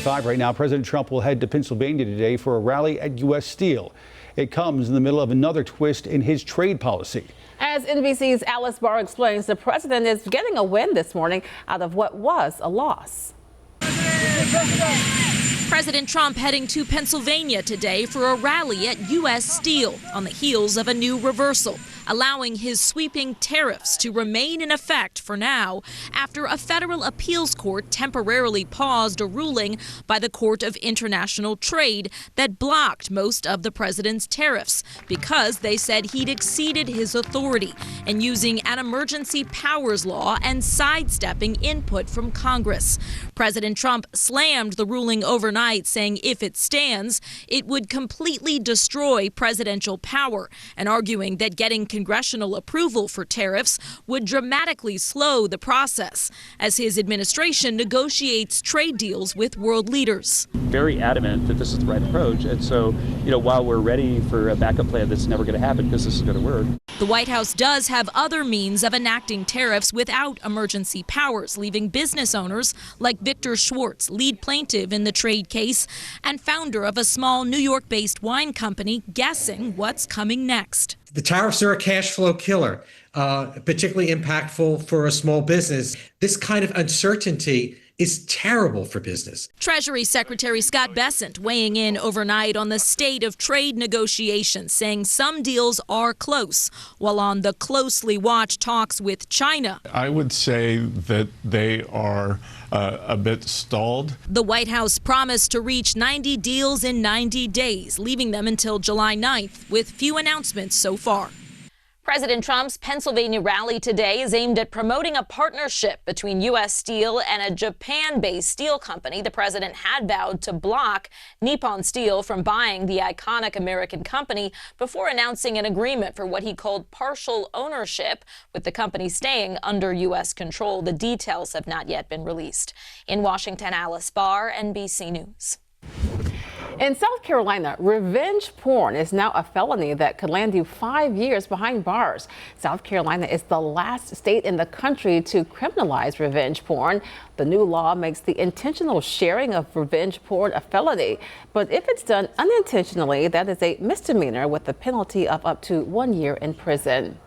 Right now, President Trump will head to Pennsylvania today for a rally at U.S. Steel. It comes in the middle of another twist in his trade policy. As NBC's Alice Barr explains, the president is getting a win this morning out of what was a loss. President Trump heading to Pennsylvania today for a rally at U.S. Steel on the heels of a new reversal, allowing his sweeping tariffs to remain in effect for now after a federal appeals court temporarily paused a ruling by the Court of International Trade that blocked most of the president's tariffs because they said he'd exceeded his authority and using an emergency powers law and sidestepping input from Congress. President Trump slammed the ruling overnight, saying if it stands, it would completely destroy presidential power and arguing that getting congressional approval for tariffs would dramatically slow the process as his administration negotiates trade deals with world leaders. Very adamant that this is the right approach. And so, while we're ready for a backup plan that's never going to happen because this is going to work. The White House does have other means of enacting tariffs without emergency powers, leaving business owners like Victor Schwartz, lead plaintiff in the trade case and founder of a small New York-based wine company, guessing what's coming next. The tariffs are a cash flow killer, particularly impactful for a small business. This kind of uncertainty is terrible for business. Treasury Secretary Scott Bessent weighing in overnight on the state of trade negotiations, saying some deals are close, while on the closely watched talks with China. I would say that they are a bit stalled. The White House promised to reach 90 deals in 90 days, leaving them until July 9th, with few announcements so far. President Trump's Pennsylvania rally today is aimed at promoting a partnership between U.S. Steel and a Japan-based steel company. The president had vowed to block Nippon Steel from buying the iconic American company before announcing an agreement for what he called partial ownership, with the company staying under U.S. control. The details have not yet been released. In Washington, Alice Barr, NBC News. In South Carolina, revenge porn is now a felony that could land you 5 years behind bars. South Carolina is the last state in the country to criminalize revenge porn. The new law makes the intentional sharing of revenge porn a felony. But if it's done unintentionally, that is a misdemeanor with a penalty of up to 1 year in prison.